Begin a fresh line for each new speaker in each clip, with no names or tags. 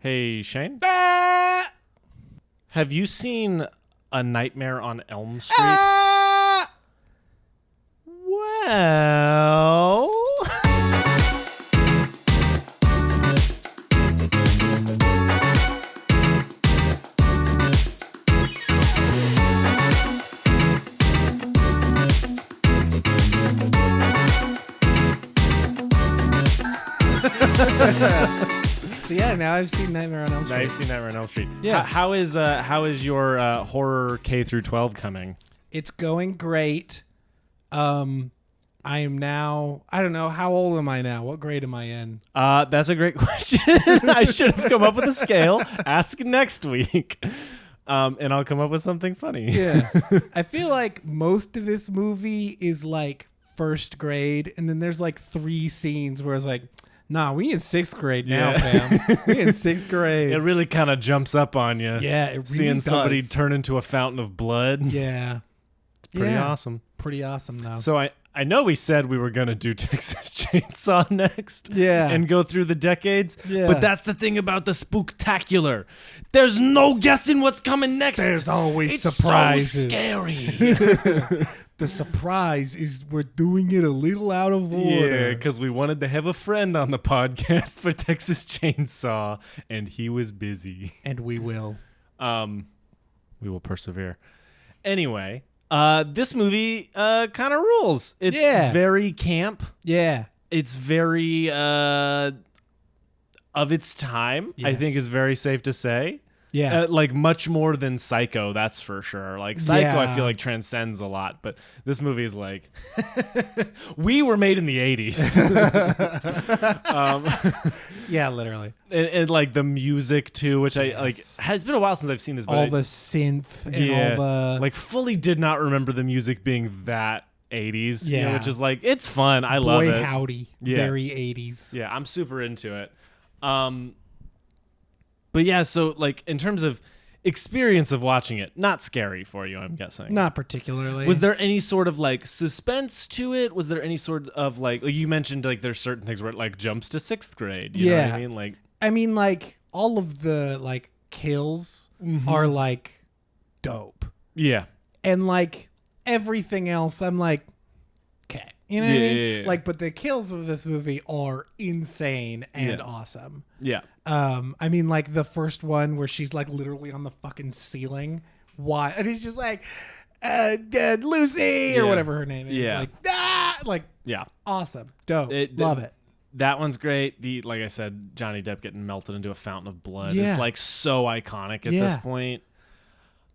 Hey, Shane?
Ah!
Have you seen A Nightmare on Elm Street?
Ah!
Well...
So yeah, now I've seen Nightmare on Elm Street.
Now you've seen Nightmare on Elm Street.
Yeah.
How is your horror K through 12 coming?
It's going great. I am now, I don't know, how old am I now? What grade am I in?
That's a great question. I should have come up with a scale. Ask next week. And I'll come up with something funny.
Yeah. I feel like most of this movie is like first grade, and then there's like 3 scenes where it's like, nah, we in 6th grade now, fam. We in 6th grade.
It really kind of jumps up on you.
Yeah, it really
Seeing
does.
somebody turn into a fountain of blood.
Yeah.
It's pretty awesome.
Pretty awesome, though.
So I know we said we were going to do Texas Chainsaw next.
Yeah.
And go through the decades.
Yeah.
But that's the thing about the spooktacular. There's no guessing what's coming next.
There's always
it's
surprises.
So scary.
The surprise is we're doing it a little out of order.
Yeah, because we wanted to have a friend on the podcast for Texas Chainsaw, and he was busy.
And we will.
We will persevere. Anyway, this movie kind of rules. It's very camp.
Yeah.
It's very of its time, I think is very safe to say.
Yeah.
Like much more than Psycho, that's for sure. Like Psycho, I feel like transcends a lot, but this movie is like, we were made in the 80s.
Yeah, literally.
And like the music too, which I like. It's been a while since I've seen this. But
all the synth and all the...
like fully did not remember the music being that 80s.
Yeah.
You know, which is like, it's fun. I love it.
Boy howdy.
Yeah.
Very 80s.
Yeah, I'm super into it. But yeah, so like in terms of experience of watching it, not scary for you, I'm guessing.
Not particularly.
Was there any sort of like suspense to it? Was there any sort of like you mentioned like there's certain things where it like jumps to 6th grade? You know what I mean? Like
all of the like kills are like dope.
Yeah.
And like everything else, I'm like, okay. You know what I mean?
Yeah.
Like, but the kills of this movie are insane and awesome.
Yeah.
I mean, like the first one where she's like literally on the fucking ceiling. Why? And he's just like, dead Lucy or whatever her name is.
Yeah.
Like, ah! Like,
yeah.
Awesome. Dope. Love it.
That one's great. Like I said, Johnny Depp getting melted into a fountain of blood is like so iconic at this point.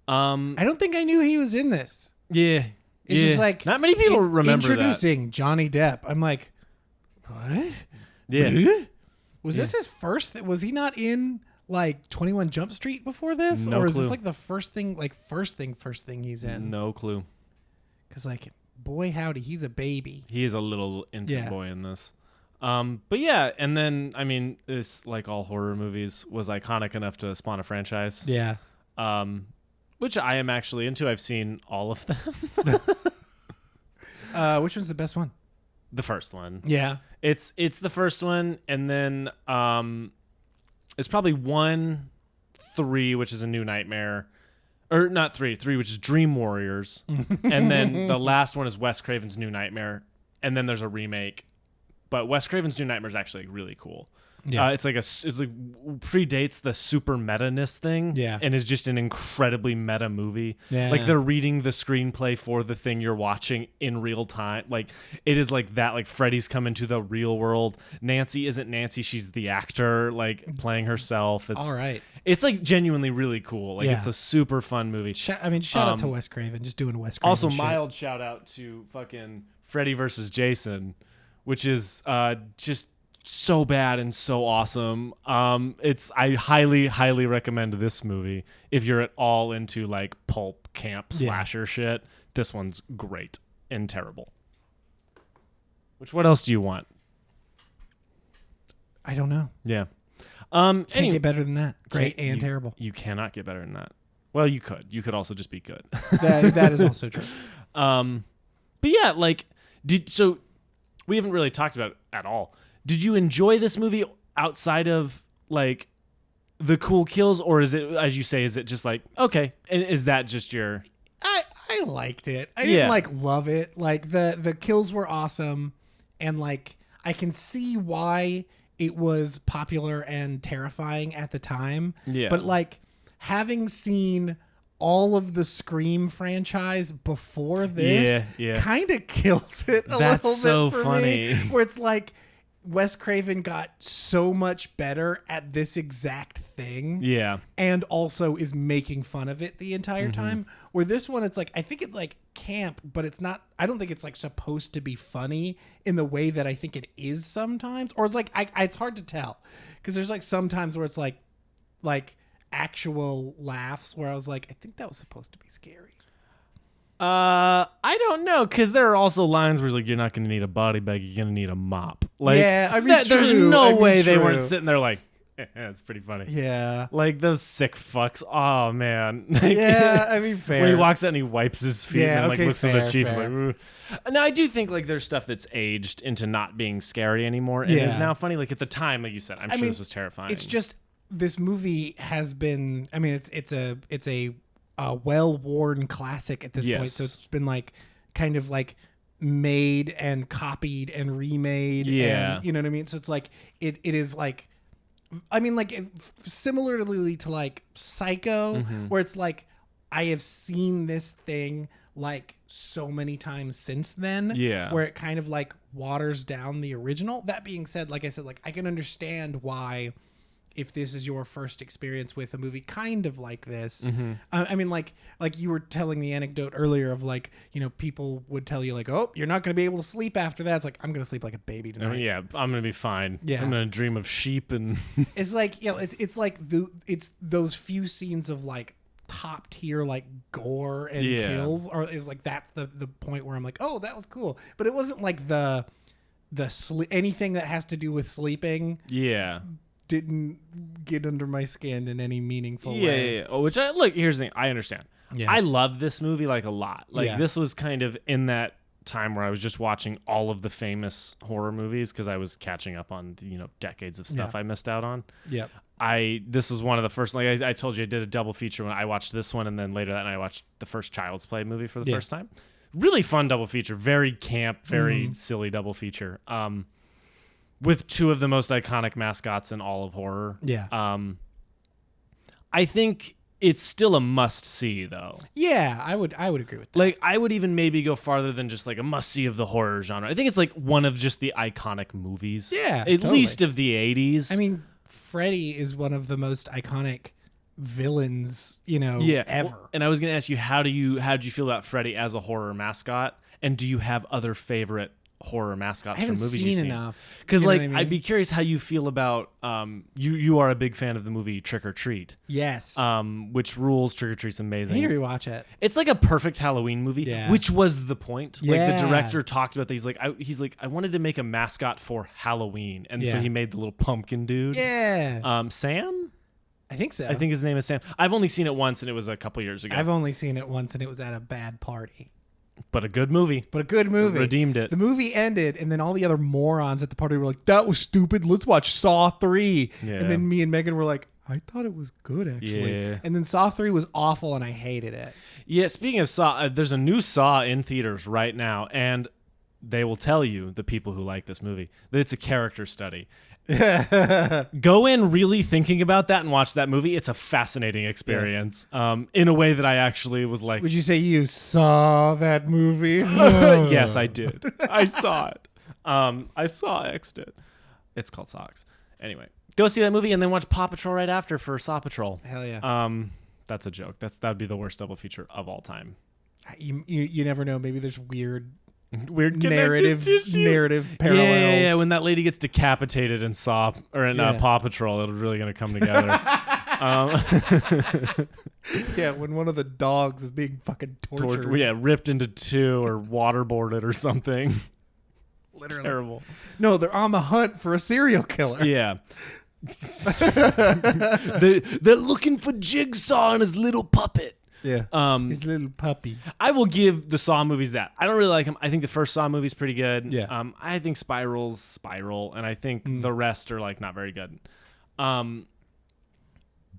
I don't think I knew he was in this.
Yeah.
It's just like
not many people remember
introducing Johnny Depp. I'm like, what?
Yeah.
Was this his first? Was he not in like 21 Jump Street before this,
No
or is
clue.
this like the first thing he's in?
No clue.
Because like, boy howdy, he's a baby.
He is a little infant boy in this. But yeah, and then I mean, this like all horror movies was iconic enough to spawn a franchise.
Yeah.
Which I am actually into. I've seen all of them.
Which one's the best one?
The first one.
Yeah.
It's the first one, and then it's probably 1, 3, which is a New Nightmare. Or not 3, which is Dream Warriors. And then the last one is Wes Craven's New Nightmare. And then there's a remake. But Wes Craven's New Nightmare is actually really cool. Yeah. It's like predates the super meta-ness thing.
Yeah.
And is just an incredibly meta movie.
Yeah.
Like they're reading the screenplay for the thing you're watching in real time. Like it is like that. Like Freddy's come into the real world. Nancy isn't Nancy. She's the actor like playing herself. It's
all right.
It's like genuinely really cool. Like it's a super fun movie.
Shout out to Wes Craven. Just doing Wes Craven
Also,
shit.
mild shout out to fucking Freddy vs. Jason, which is just so bad and so awesome. I highly recommend this movie if you're at all into like pulp camp slasher shit. This one's great and terrible. What else do you want?
I don't know.
Yeah.
Can't get better than that. Great and terrible.
You cannot get better than that. Well, you could. You could also just be good.
that is also true.
But yeah, like so we haven't really talked about it at all. Did you enjoy this movie outside of like the cool kills, or is it, as you say, is it just like, okay, and is that just your...
I liked it. I didn't like love it. Like the kills were awesome, and like I can see why it was popular and terrifying at the time.
Yeah.
But like having seen all of the Scream franchise before this kind of kills it a
That's
little bit
so
for
funny.
me, where it's like Wes Craven got so much better at this exact thing.
Yeah.
And also is making fun of it the entire time. Where this one, it's like, I think it's like camp, but it's not, I don't think it's like supposed to be funny in the way that I think it is sometimes. Or it's like, it's hard to tell. Because there's like sometimes where it's like actual laughs where I was like, I think that was supposed to be scary.
I don't know, because there are also lines where it's like, you're not going to need a body bag, you're going to need a mop. Like,
yeah, I mean,
there's no way they weren't sitting there like, it's pretty funny.
Yeah.
Like those sick fucks. Oh, man. Like,
yeah, I mean, fair.
When he walks out and he wipes his feet and like looks at the chief
fair.
and like, ooh. Now, I do think like there's stuff that's aged into not being scary anymore and is now funny. Like at the time, like you said, I'm sure this was terrifying.
It's just, this movie has been, I mean, it's a well-worn classic at this point. So it's been like kind of like made and copied and remade.
Yeah.
And, you know what I mean? So it's like, it is like, I mean, like similarly to like Psycho, where it's like, I have seen this thing like so many times since then.
Yeah.
Where it kind of like waters down the original. That being said, like I said, like I can understand why, if this is your first experience with a movie kind of like this, I mean, like you were telling the anecdote earlier of like, you know, people would tell you like, oh, you're not going to be able to sleep after that. It's like, I'm going to sleep like a baby tonight.
Yeah, I'm going to be fine.
Yeah.
I'm going to dream of sheep and...
It's like, you know, it's like it's those few scenes of like top tier like gore and kills, or is like that's the point where I'm like, oh, that was cool. But it wasn't like the anything that has to do with sleeping.
Yeah.
Didn't get under my skin in any meaningful way.
Yeah. Oh, which I look. Here's the thing. I understand.
Yeah.
I love this movie like a lot. Like this was kind of in that time where I was just watching all of the famous horror movies because I was catching up on decades of stuff I missed out on.
Yep.
This is one of the first. Like I told you, I did a double feature when I watched this one, and then later that night I watched the first Child's Play movie for the first time. Really fun double feature. Very camp. Very silly double feature. With two of the most iconic mascots in all of horror.
Yeah.
I think it's still a must-see, though.
Yeah, I would agree with that.
Like, I would even maybe go farther than just like a must-see of the horror genre. I think it's like one of just the iconic movies.
Yeah,
At least of the 80s.
I mean, Freddy is one of the most iconic villains, ever.
Well, and I was going to ask you, how did you feel about Freddy as a horror mascot? And do you have other favorite horror mascots from movies you've seen?
Enough,
because like I mean? I'd be curious how you feel about you are a big fan of the movie Trick or Treat.
Yes.
Which rules. Trick or Treat's amazing.
I need to rewatch it.
It's like a perfect Halloween movie, which was the point. Like the director talked about that. He's like I wanted to make a mascot for Halloween, and so he made the little pumpkin dude.
Yeah.
Sam?
I think so.
I think his name is Sam. I've only seen it once and it was a couple years ago.
I've only seen it once and it was at a bad party.
But a good movie. Redeemed it.
The movie ended, and then all the other morons at the party were like, that was stupid. Let's watch Saw 3. Yeah. And then me and Megan were like, I thought it was good, actually. Yeah. And then Saw 3 was awful, and I hated it. Yeah,
speaking of Saw, there's a new Saw in theaters right now, and they will tell you, the people who like this movie, that it's a character study. Go in really thinking about that and watch that movie. It's a fascinating experience in a way that I actually was like,
would you say you saw that movie?
Yes, I did. I saw it. I saw Exit. It's called Socks. Anyway, go see that movie and then watch Paw Patrol right after for Saw Patrol.
Hell yeah.
That's a joke. That'd be the worst double feature of all time.
You never know. Maybe there's weird
narrative
parallels.
Yeah, when that lady gets decapitated in Saw or in Paw Patrol, it's really gonna come together.
Yeah, when one of the dogs is being fucking tortured.
Ripped into two or waterboarded or something.
Literally
terrible.
No, they're on the hunt for a serial killer.
Yeah. they're looking for Jigsaw and his little puppet.
Yeah, his little puppy.
I will give the Saw movies that. I don't really like them. I think the first Saw movie's pretty good.
Yeah.
I think Spiral's Spiral, and I think the rest are like not very good.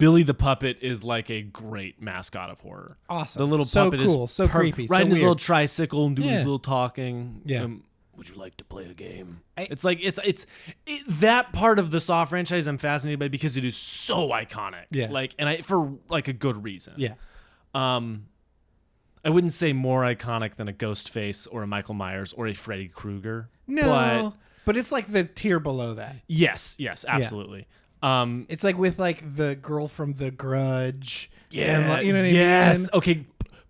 Billy the Puppet is like a great mascot of horror.
Awesome.
The little
so
puppet
cool,
is
so creepy, so
riding his
weird.
little tricycle and doing
Yeah.
his little talking.
Yeah.
Would you like to play a game? It's like it's that part of the Saw franchise I'm fascinated by because it is so iconic.
Yeah.
Like, and for like a good reason.
Yeah.
I wouldn't say more iconic than a Ghostface or a Michael Myers or a Freddy Krueger.
No, but it's like the tier below that.
Yes, absolutely.
It's like with like the girl from The Grudge.
Yeah,
and, like, you know what I
yes.
mean?
Okay,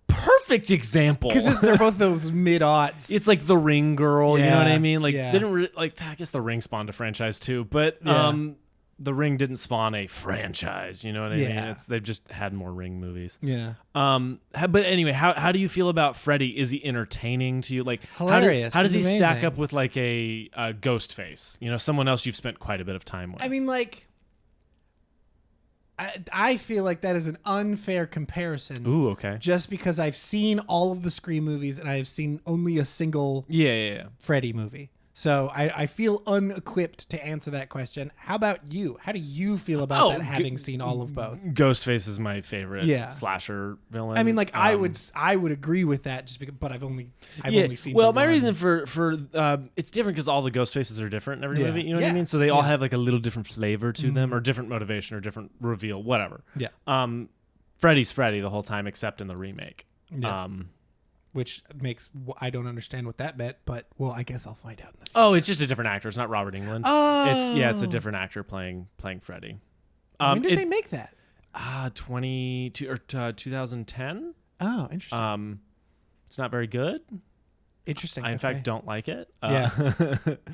perfect example.
Because they're both those mid-aughts.
It's like the Ring girl, you know what I
Yeah,
mean? Like
yeah.
they didn't really, like. I guess the Ring spawned a franchise too, but
Yeah.
the Ring didn't spawn a franchise. You know what I mean?
Yeah.
They've just had more Ring movies.
Yeah.
But anyway, how do you feel about Freddy? Is he entertaining to you? Like
Hilarious.
How does he
He's
stack
amazing.
up with like a Ghostface? You know, someone else you've spent quite a bit of time with.
I mean, like, I feel like that is an unfair comparison.
Ooh, okay.
Just because I've seen all of the Scream movies and I've seen only a single
Yeah.
Freddy movie. So I feel unequipped to answer that question. How about you? How do you feel about that, having seen all of both?
Ghostface is my favorite slasher villain.
I mean, like I would agree with that just because, but I've only seen.
Well,
the
my
one.
reason for it's different because all the ghost faces are different in every
Yeah.
movie. You know what I
Yeah.
mean? So they all
Yeah.
have like a little different flavor to them, or different motivation, or different reveal, whatever.
Yeah.
Freddy's Freddy the whole time, except in the remake.
Yeah. Which makes I don't understand what that meant, but well, I guess I'll find out in the future.
Oh, it's just a different actor. It's not Robert Englund.
Oh.
It's a different actor playing Freddy.
When did they make that?
2010.
Oh, interesting.
It's not very good.
Interesting.
I in fact don't like it.
Yeah.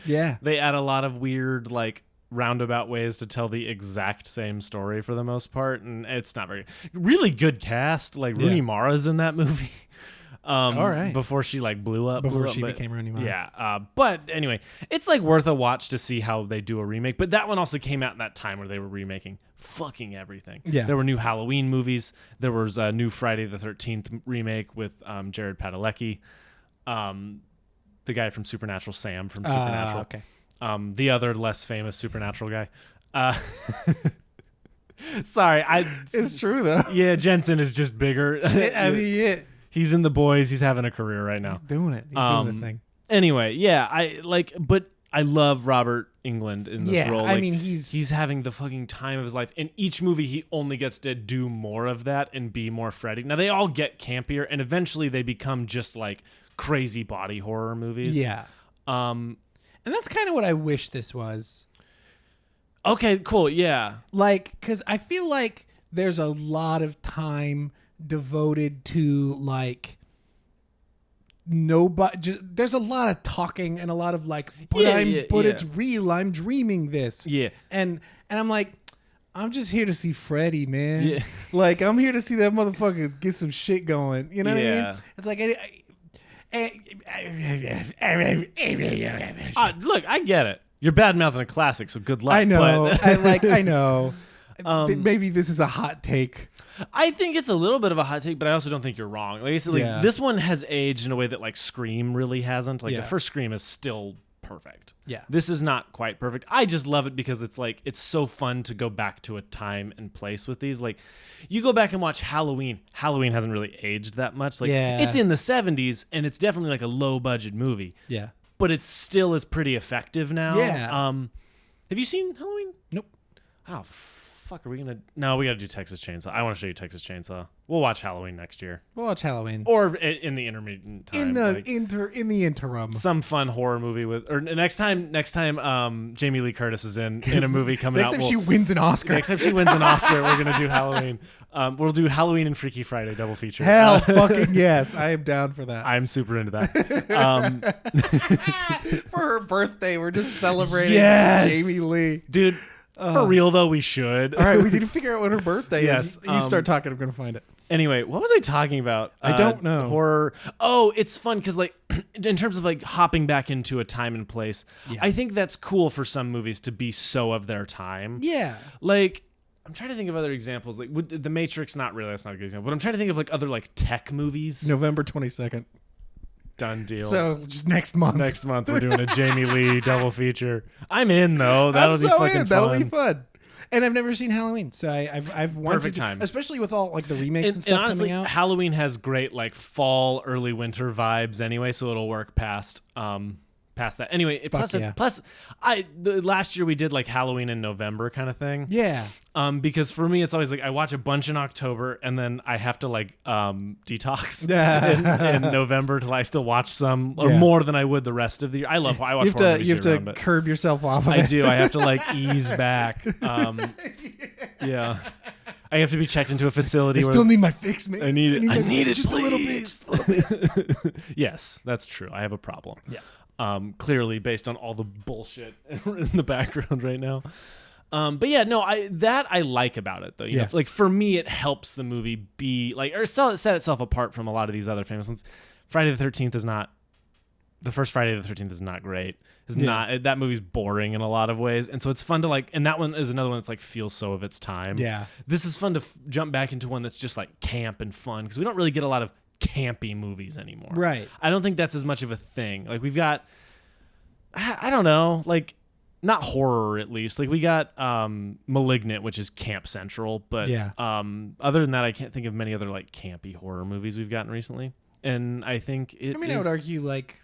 Yeah.
They add a lot of weird like roundabout ways to tell the exact same story for the most part, and it's not very really good cast. Like Rooney Mara's in that movie.
All right.
Before she like blew up.
Became Rooney Mara.
Yeah. But anyway, it's like worth a watch to see how they do a remake. But that one also came out in that time where they were remaking fucking everything.
Yeah.
There were new Halloween movies. There was a new Friday the 13th remake with Jared Padalecki, the guy from Supernatural, Sam from Supernatural.
Okay.
The other less famous Supernatural guy. Sorry,
It's true though.
yeah, Jensen is just bigger.
I mean, yeah.
He's in The Boys. He's having a career right now.
He's doing it. He's doing the thing.
Anyway, yeah, but I love Robert Englund in this role.
I
Like,
mean, he's
having the fucking time of his life. In each movie, he only gets to do more of that and be more Freddy. Now, they all get campier, and eventually they become just like crazy body horror movies.
yeah. And that's kind of what I wish this was.
Okay, cool. Yeah.
Like, because I feel like there's a lot of time devoted to like there's a lot of talking and a lot of like, but it's real. I'm dreaming this.
Yeah.
And I'm like, I'm just here to see Freddy, man.
Yeah.
Like, I'm here to see that motherfucker get some shit going. You know what I
Yeah.
mean? It's like,
Look, I get it. You're bad mouthing a classic, so good luck.
I know.
But
I know. Maybe this is a hot take.
I think it's a little bit of a hot take, but I also don't think you're wrong. Like,
Yeah.
this one has aged in a way that like Scream really hasn't. Like
Yeah.
the first Scream is still perfect.
Yeah.
This is not quite perfect. I just love it because it's like it's so fun to go back to a time and place with these. Like you go back and watch Halloween. Halloween hasn't really aged that much. Like
Yeah.
it's in the 70s and it's definitely like a low budget movie.
Yeah.
But it still is pretty effective now.
Yeah.
Have you seen Halloween?
Nope.
Oh, fuck, are we gonna? No, we gotta do Texas Chainsaw. I want to show you Texas Chainsaw. We'll watch Halloween next year,
We'll watch Halloween.
or in the intermediate time,
In the
like,
in the interim.
some fun horror movie with. Or next time, Jamie Lee Curtis is in a movie coming
Next
out.
time she wins an Oscar.
Next time she wins an Oscar, we're gonna do Halloween. We'll do Halloween and Freaky Friday double feature.
Hell fucking yes. I am down for that.
I'm super into that.
For her birthday, we're just celebrating
Yes!
Jamie Lee.
Dude. For real though, we should.
All right, we need to figure out what her birthday
Yes,
is. You start talking, I'm going to find it.
Anyway, what was I talking about?
I don't know.
Horror. Oh, it's fun because, like, in terms of like hopping back into a time and place, I think that's cool for some movies to be so of their time.
Yeah.
Like, I'm trying to think of other examples. Like, The Matrix, not really. That's not a good example. But I'm trying to think of like other like tech movies.
November 22nd.
Done deal.
So just next month.
Next month we're doing a Jamie Lee double feature. I'm in though. That'll be fucking fun.
That'll be fun. And I've never seen Halloween, so I've wanted
Perfect
to,
time.
especially with all like the remakes and stuff
honestly,
coming out.
Halloween has great like fall, early winter vibes anyway, so it'll work past that. Anyway, plus last year we did like Halloween in November kind of thing.
Yeah.
Because for me it's always like I watch a bunch in October and then I have to like detox in November till I still watch some or more than I would the rest of the year. I watch horror movies
you have
year-round,
to
but
curb yourself off of it.
I do. I have to like ease back. Yeah. I have to be checked into a facility.
I still need my fix, man.
I need it. I need it
just
please.
a little bit. Just a little bit.
Yes, that's true. I have a problem.
Yeah.
Clearly based on all the bullshit in the background right now. But yeah, no, I like about it though. You know, like for me, it helps the movie be like, or set itself apart from a lot of these other famous ones. Friday the 13th is not, the first Friday the 13th is not great. It's not, that movie's boring in a lot of ways. And so it's fun to like, and that one is another one that's like feels so of its time.
Yeah. This
is fun to jump back into one that's just like camp and fun because we don't really get a lot of campy movies anymore.
Right.
I don't think that's as much of a thing. Like we've got, I don't know, like not horror at least. Like we got Malignant, which is Camp Central, but other than that, I can't think of many other like campy horror movies we've gotten recently. And I think I
would argue like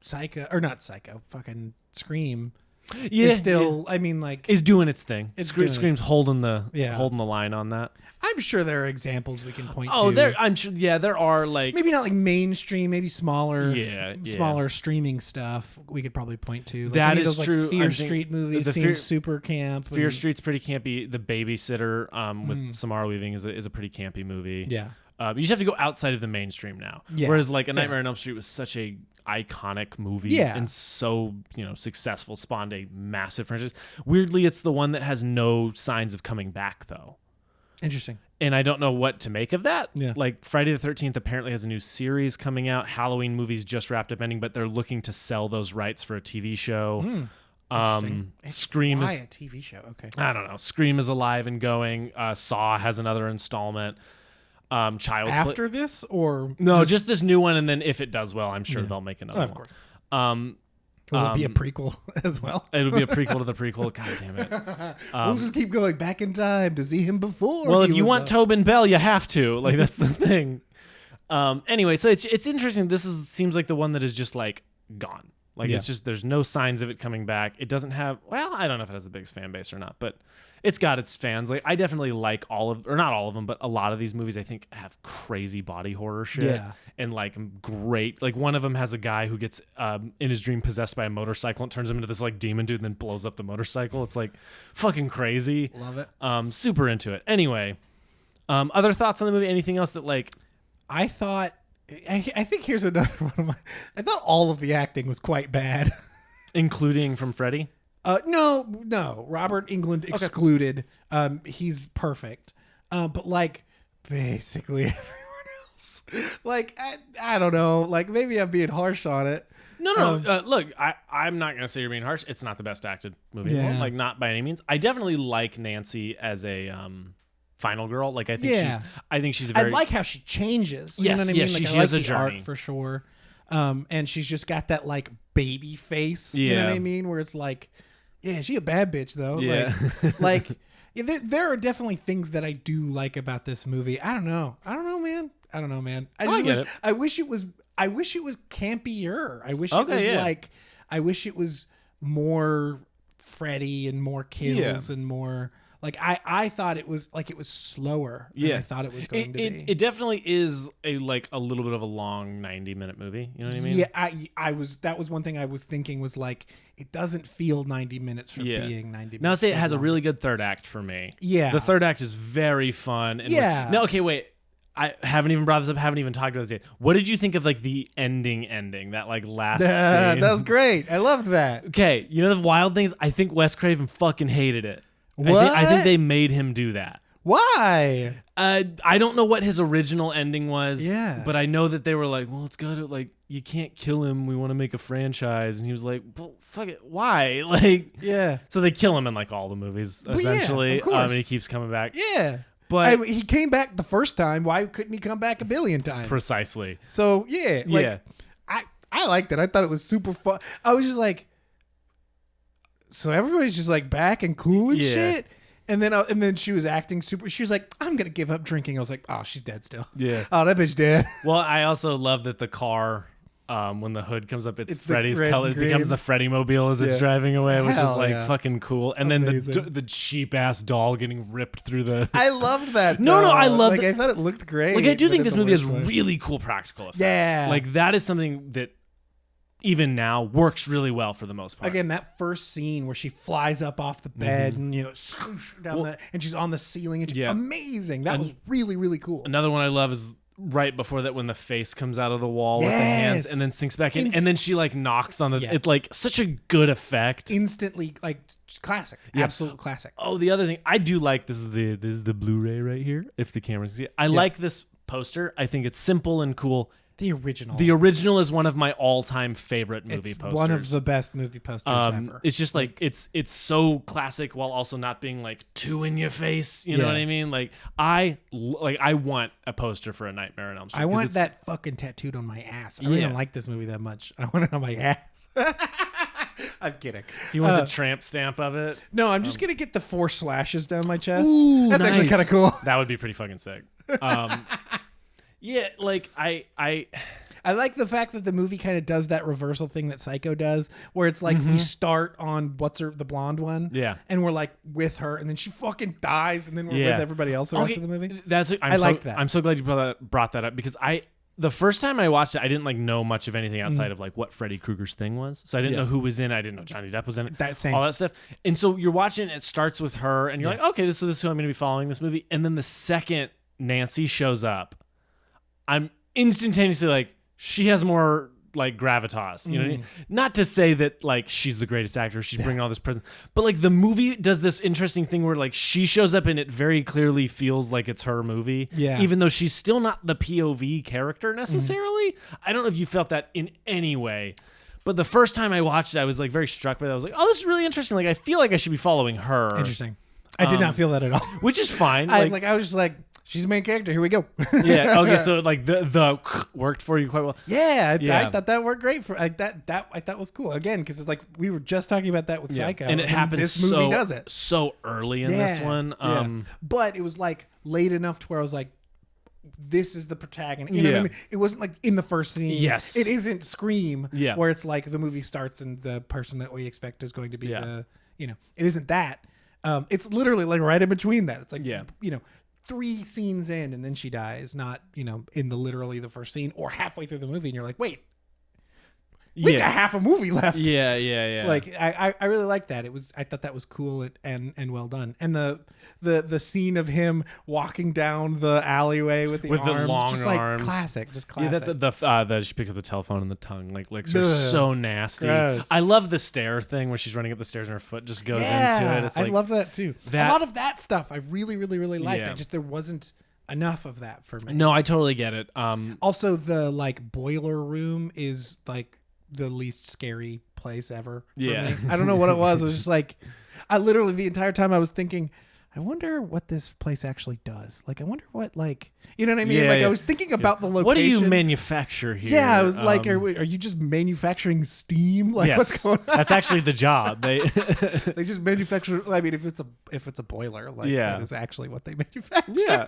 fucking Scream.
Yeah,
is still. I mean, like
is doing its thing.
Scream's
holding the line on that.
I'm sure there are examples we can point to.
Oh, I'm sure. Yeah, there are like
maybe not like mainstream, maybe smaller.
Smaller
streaming stuff we could probably point to. Like
that is true.
Like Fear Street movies seem super camp.
Fear Street's pretty campy. The Babysitter with Samara Weaving is a pretty campy movie.
Yeah.
You just have to go outside of the mainstream now.
Yeah,
whereas like A Nightmare on Elm Street was such a iconic movie and so successful, spawned a massive franchise. Weirdly, it's the one that has no signs of coming back though.
Interesting.
And I don't know what to make of that.
Yeah.
Like Friday the 13th apparently has a new series coming out. Halloween movies just wrapped up ending, but they're looking to sell those rights for a TV show. Scream is
a TV show. Okay.
I don't know. Scream is alive and going. Saw has another installment. Child's
Play this or
no, just this new one, and then if it does well, I'm sure they'll make another one. Of
course. Will it be a prequel as well?
It'll be a prequel to the prequel. God damn it.
We'll just keep going back in time to see him before.
Well, if you want Tobin Bell, you have to. Like that's the thing. Anyway, so it's interesting. Seems like the one that is just like gone. Like it's just there's no signs of it coming back. It doesn't have. Well, I don't know if it has the biggest fan base or not, but it's got its fans. Like I definitely like not all of them, but a lot of these movies I think have crazy body horror shit.
Yeah.
And like great. Like one of them has a guy who gets in his dream possessed by a motorcycle and turns him into this like demon dude and then blows up the motorcycle. It's like fucking crazy.
Love it.
Super into it. Anyway, other thoughts on the movie? Anything else that like
I thought I think here's another one of my I thought all of the acting was quite bad.
Including from Freddy?
No. Robert Englund excluded. He's perfect. But like basically everyone else. Like I don't know. Like maybe I'm being harsh on it.
No. Look, I'm not gonna say you're being harsh. It's not the best acted movie.
Yeah.
Like not by any means. I definitely like Nancy as a final girl. Like I think she's a very.
I like how she changes.
Yes,
you know what I mean?
Yes,
like,
she
I
has
like
a
the
journey
art for sure. And she's just got that like baby face. You know what I mean? Where it's like, yeah, she a bad bitch though.
Yeah.
Like there are definitely things that I do like about this movie. I don't know, man. I wish it was campier. I wish it was like. I wish it was more Freddy and more kills and more. Like I thought it was slower than I thought it was going to be.
It definitely is a little bit of a long 90-minute movie. You know what I mean?
Yeah, that was one thing I was thinking was like it doesn't feel 90 minutes for being 90 minutes.
Now I'll say it has a really good third act for me.
Yeah.
The third act is very fun. And no, okay, wait. I haven't even brought this up, haven't even talked about this yet. What did you think of like the ending, that like last scene?
That was great. I loved that.
Okay, you know the wild things? I think Wes Craven fucking hated it.
What?
I think they made him do that.
Why?
I don't know what his original ending was.
Yeah.
But I know that they were like, well, it's gotta like you can't kill him. We want to make a franchise, and he was like, well, fuck it, why? Like,
yeah.
So they kill him in like all the movies essentially.
Yeah, of course.
And he keeps coming back.
Yeah.
But
he came back the first time. Why couldn't he come back a billion times?
Precisely.
So I liked it. I thought it was super fun. I was just like, so everybody's just like back and cool and
Yeah.
shit. And then she was acting super. She was like, I'm gonna give up drinking. I was like, oh, she's dead still.
Yeah.
Oh, that bitch dead.
Well, I also love that the car, when the hood comes up, it's
the
Freddy's
red
color.
and
It becomes
green.
the Freddy mobile as it's
Yeah.
driving away, which is
Hell
like
yeah.
fucking cool. And then
Amazing.
the cheap ass doll getting ripped through the.
I loved that.
No,
though.
I love
Like
that-
I thought it looked great.
Like I do
but
think
in
this
the
movie has
worst way.
really cool practical effects.
Yeah.
Like that is something that even now works really well for the most part.
Again, that first scene where she flies up off the bed and swoosh down and she's on the ceiling. And
Yeah.
amazing. That was really, really cool.
Another one I love is right before that when the face comes out of the wall with the hands
Yes.
and then sinks back in, and then she like knocks on the.
Yeah.
It's like such a good effect.
Instantly, like classic, absolute classic.
Oh, the other thing I do like, this is the Blu-ray right here. If the cameras see it, I like this poster. I think it's simple and cool.
The original.
The original is one of my all-time favorite movie
it's
posters.
one of the best movie posters ever.
It's just like it's so classic while also not being like too in your face. You know
Yeah.
what I mean? Like I want a poster for A Nightmare on Elm Street.
I
'cause
want
it's-
that fucking tattooed on my ass. I don't
Yeah.
even like this movie that much. I want it on my ass. I'm kidding.
He wants a tramp stamp of it.
No, I'm just gonna get the 4 slashes down my chest.
Ooh,
That's actually
nice.
kind of cool.
That would be pretty fucking sick. Yeah, like I
I like the fact that the movie kind of does that reversal thing that Psycho does, where it's like we start on the blonde one,
Yeah.
and we're like with her, and then she fucking dies, and then we're
Yeah.
with everybody else the rest of the movie.
I
liked that.
I'm so glad you brought that up because the first time I watched it, I didn't like know much of anything outside of like what Freddy Krueger's thing was. So I didn't know who was in it. I didn't know Johnny Depp was in it.
That same.
All that stuff. And so you're watching it starts with her and you're like, okay, this is who I'm going to be following this movie. And then the second Nancy shows up, I'm instantaneously like, she has more like gravitas, you know what I mean? Not to say that like she's the greatest actor, she's bringing all this presence, but like the movie does this interesting thing where like she shows up and it very clearly feels like it's her movie, even though she's still not the POV character necessarily. I don't know if you felt that in any way, but the first time I watched it, I was like very struck by that. I was like, oh, this is really interesting. Like I feel like I should be following her.
Interesting. I did not feel that at all.
Which is fine.
I was just like, she's the main character. Here we go.
Yeah. Okay. So like the worked for you quite well.
Yeah,
Yeah.
I thought that worked great for I thought was cool again because it's like we were just talking about that with Psycho,
And it happens.
This movie does it
so early in this one.
but it was like late enough to where I was like, this is the protagonist. You know what I mean? It wasn't like in the first scene.
Yes.
It isn't Scream.
Yeah.
Where it's like the movie starts and the person that we expect is going to be
Yeah.
it isn't that. It's literally like right in between that. It's like 3 scenes in and then she dies, not, in literally the first scene or halfway through the movie and you're like, wait, we got half a movie left.
Yeah.
Like I really liked that. I thought that was cool and well done. And the scene of him walking down the alleyway with the arms,
long
just
arms.
like classic, just classic.
Yeah, that's the she picks up the telephone and the tongue like licks her.
Ugh.
So nasty.
Gross.
I love the stair thing where she's running up the stairs and her foot just goes into it. It's like
I love that too.
that-
A lot of that stuff I really, really, really liked.
Yeah.
There wasn't enough of that for me.
no, I totally get it.
Also, the like boiler room is like the least scary place ever for
Yeah.
me. I don't know what it was. It was just like, I literally the entire time I was thinking, I wonder what this place actually does. Like, I wonder what you know what I mean?
Yeah,
like
yeah.
I was thinking about the location.
What do you manufacture here?
Yeah, I was like, are you just manufacturing steam? Like,
yes,
what's going on?
that's actually the job. They
They just manufacture. I mean, if it's a boiler, like that is actually what they manufacture.
yeah.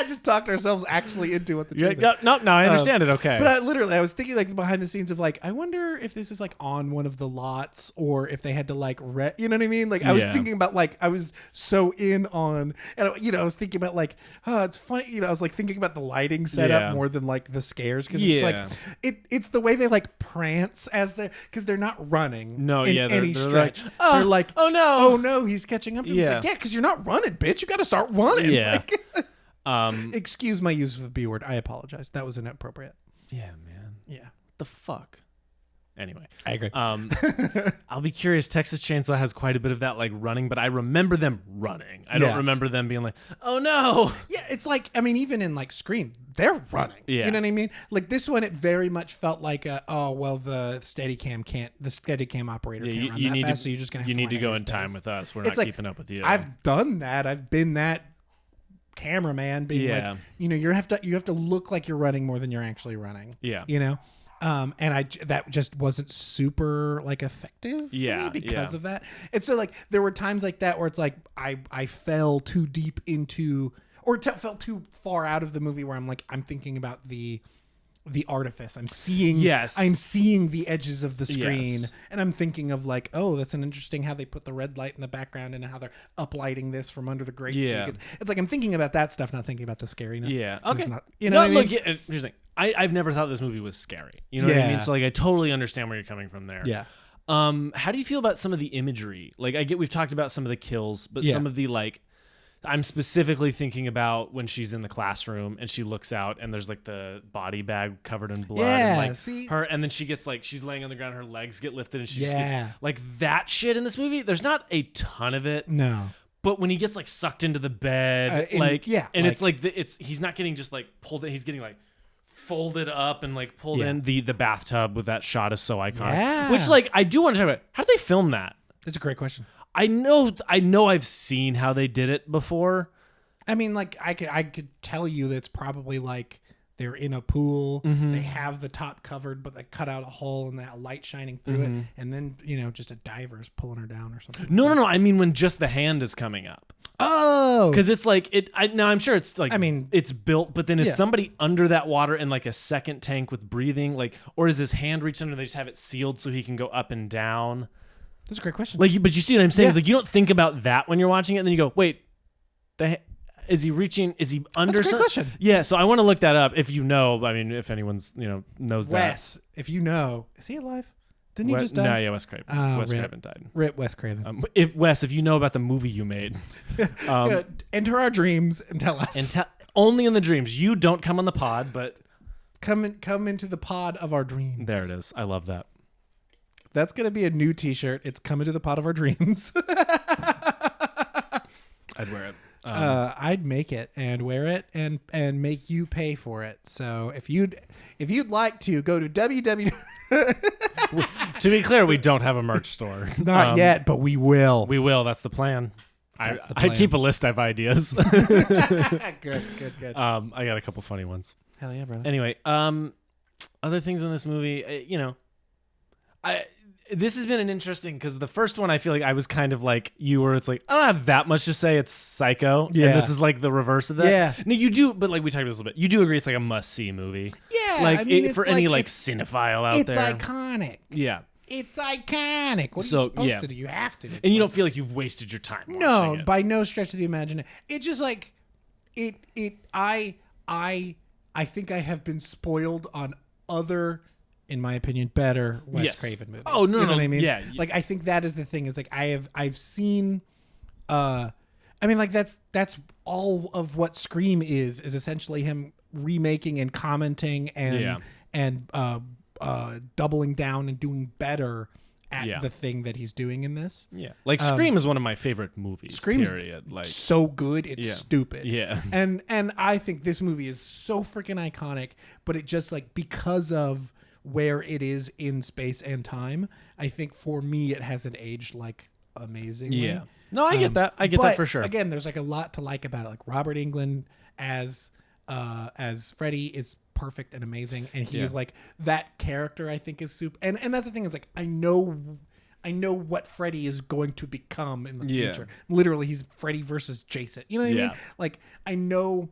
Just talked ourselves actually into what the
Yeah,
truth is.
no, I understand it. Okay,
But I was thinking like behind the scenes of like, I wonder if this is like on one of the lots or if they had to like, you know what I mean? Like I was
Yeah.
thinking about like, I was so in on, and I was thinking about like, oh, it's funny. I was like thinking about the lighting setup
Yeah.
more than like the scares. Cause it's like, it's the way they like prance because they're not running
No,
in
yeah, they're-
any
they're
stretch.
like, "Oh,
they're like,
oh no."
oh no, he's catching up to me. It's
Yeah.
like, yeah, cause you're not running, bitch. You got to start running.
Yeah.
Like, excuse my use of the B word. I apologize. That was inappropriate.
Yeah, man.
Yeah.
The fuck. Anyway,
I agree.
I'll be curious. Texas Chainsaw has quite a bit of that like running, but I remember them running. I
Yeah.
don't remember them being like, "Oh no."
Yeah, it's like, I mean, even in like Scream, they're running.
Yeah.
You know what I mean? Like this one, it very much felt like, the Steadicam operator
Yeah,
can't run
you
that
need
fast,
to.
so you're just gonna have
You
to
need to
run
go
at
in
his
time
pace.
with us. We're
It's
not
like,
keeping up with you.
I've done that. I've been that cameraman being
Yeah.
like, you have to look like you're running more than you're actually running.
Yeah.
You know? that just wasn't super like effective for me because of that. And so like there were times like that where it's like I fell too deep into or fell too far out of the movie where I'm thinking about the artifice. I'm seeing the edges of the screen and I'm thinking of like, oh, that's an interesting how they put the red light in the background and how they're uplighting this from under the grate.
Yeah.
So it's like I'm thinking about that stuff, not thinking about the scariness.
Yeah. Okay.
Not, you know what I mean?
Look, here's the thing. I've never thought this movie was scary. You know what I mean? So like I totally understand where you're coming from there.
Yeah.
How do you feel about some of the imagery? Like I get we've talked about some of the kills, but some of the like I'm specifically thinking about when she's in the classroom and she looks out and there's like the body bag covered in blood and like her and then she gets like she's laying on the ground, her legs get lifted and she just gets like that shit in this movie. There's not a ton of it.
No.
But when he gets like sucked into the bed, it's like he's not getting just like pulled in, he's getting like folded up and like pulled in. The bathtub with that shot is so iconic. Yeah. Which like I do want to talk about. How did they film that?
That's a great question.
I know I've seen how they did it before.
I mean, like I could tell you that it's probably like they're in a pool, they have the top covered, but they cut out a hole and that light shining through it, and then just a diver's pulling her down or something.
No. I mean when just the hand is coming up.
Oh,
because it's like it. Now I'm sure it's like. I mean, it's built, but then is somebody under that water in like a second tank with breathing, like, or is his hand reached under? And they just have it sealed so he can go up and down.
That's a great question.
Like, but you see what I'm saying? Is like you don't think about that when you're watching it, and then you go, "Wait, is he reaching? Is he under?"
That's a great question.
Yeah, so I want to look that up. If you know, I mean, if anyone's knows
Wes,
that.
If you know, is he alive? Didn't he just die?
No, yeah, Wes Craven. Wes Craven died.
Rip Wes Craven.
If you know about the movie you made,
enter our dreams and tell us.
Only in the dreams. You don't come on the pod, but
come into the pod of our dreams.
There it is. I love that.
That's going to be a new t-shirt. It's coming to the pod of our dreams.
I'd wear it.
I'd make it and wear it and make you pay for it. So if you'd like to go to www.
To be clear, we don't have a merch store.
Not yet, but we will.
We will. That's the plan. I keep a list of ideas.
Good.
I got a couple funny ones.
Hell yeah, brother.
Anyway, other things in this movie, this has been an interesting because the first one I feel like I was kind of like you were. It's like I don't have that much to say. It's Psycho. Yeah. And this is like the reverse of that. Yeah. No, you do, but like we talked about this a little bit. You do agree it's like a must-see movie.
Yeah.
Like for any like cinephile out there.
It's iconic.
Yeah.
It's iconic. What are you supposed to do? You have to.
And you don't feel like you've wasted your time.
No, by no stretch of the imagination. It's just like I think I have been spoiled on other, in my opinion, better Wes Craven movies.
Oh no,
you know
no,
what I mean?
Yeah.
Like I think that is the thing. Is like I've seen. I mean, like that's all of what Scream is essentially him remaking and commenting and doubling down and doing better at the thing that he's doing in this.
Yeah. Like Scream is one of my favorite movies.
Scream's
period. Like
so good, it's stupid.
Yeah.
And I think this movie is so freaking iconic, but it just like because of where it is in space and time, I think for me it hasn't aged like amazingly. Yeah.
No, I get that. I get that for sure.
Again, there's like a lot to like about it. Like Robert Englund as Freddy is perfect and amazing, and he is like that character. I think is super. And that's the thing is like I know what Freddy is going to become in the future. Literally, he's Freddy versus Jason. You know what I mean? Like I know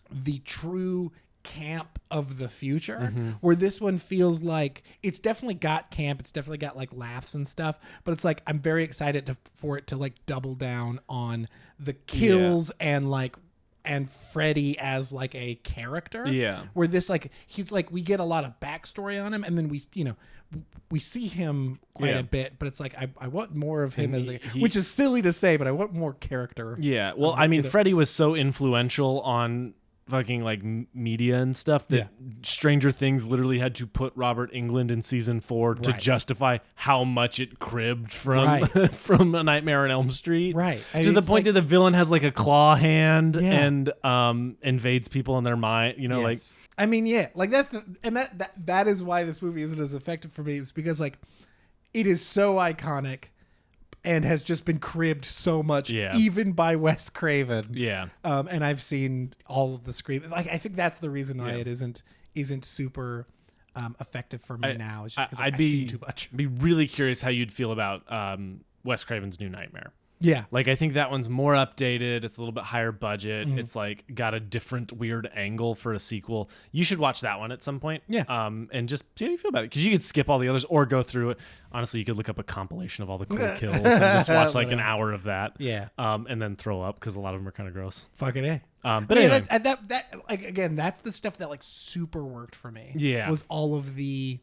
the true camp of the future, where this one feels like it's definitely got camp. It's definitely got like laughs and stuff, but it's like I'm very excited for it to like double down on the kills and Freddy as like a character. Yeah. Where this like he's like we get a lot of backstory on him, and then we see him quite a bit, but it's like I want more of him which is silly to say, but I want more character.
Yeah. Well, I mean, Freddy was so influential on fucking like media and stuff that Stranger Things literally had to put Robert Englund in season 4 to justify how much it cribbed from from A Nightmare on Elm Street. Right. To the point that the villain has like a claw hand and invades people in their mind. Like
I mean, like that is why this movie isn't as effective for me. It's because like it is so iconic and has just been cribbed so much, even by Wes Craven. Yeah. And I've seen all of the Scream. Like I think that's the reason why it isn't super effective for me now. It's just because
I'd
I've
be
seen too much.
be really curious how you'd feel about Wes Craven's New Nightmare.
Yeah.
Like, I think that one's more updated. It's a little bit higher budget.
Mm-hmm.
It's like got a different weird angle for a sequel. You should watch that one at some point.
Yeah.
And just see how you feel about it. Because you could skip all the others or go through it. Honestly, you could look up a compilation of all the cool kills and just watch like an hour of that.
Yeah.
And then throw up because a lot of them are kind of gross.
Fucking A.
But anyway.
that like again, that's the stuff that like super worked for me.
Yeah.
Was all of the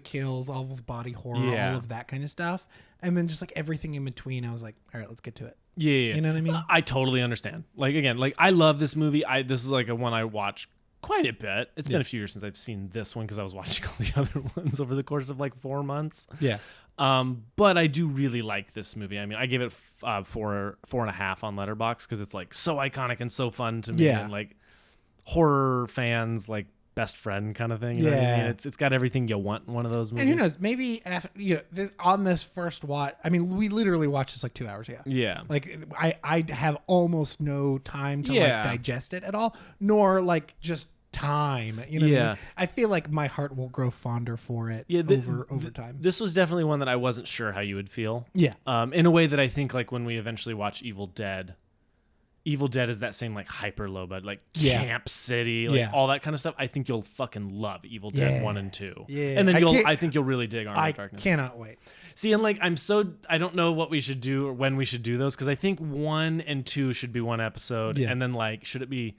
kills, all of the body horror,
Yeah.
all of that kind of stuff. And then just like everything in between, I was like, all right, let's get to it.
Yeah.
You know what I mean?
I totally understand. Like, again, like I love this movie. This is like a one I watch quite a bit. It's been a few years since I've seen this one because I was watching all the other ones over the course of like 4 months.
Yeah.
But I do really like this movie. I mean, I gave it 4.5 on Letterboxd because it's like so iconic and so fun to me.
Yeah.
And like horror fans, like best friend kind of thing. You know what I mean? It's got everything you want in one of those movies.
And who knows? Maybe after this first watch, I mean, we literally watched this like 2 hours ago.
Yeah.
Like I have almost no time to
Yeah.
like digest it at all, nor like just time. You know what I mean? I feel like my heart will grow fonder for it over time.
This was definitely one that I wasn't sure how you would feel.
Yeah.
In a way that I think like when we eventually watch Evil Dead is that same like hyper low bud, like Camp City, like all that kind of stuff. I think you'll fucking love Evil Dead 1 and 2.
Yeah.
And then I think you'll really dig Army of Darkness.
I cannot wait.
See, and like I don't know what we should do or when we should do those because I think 1 and 2 should be one episode, and then like should it be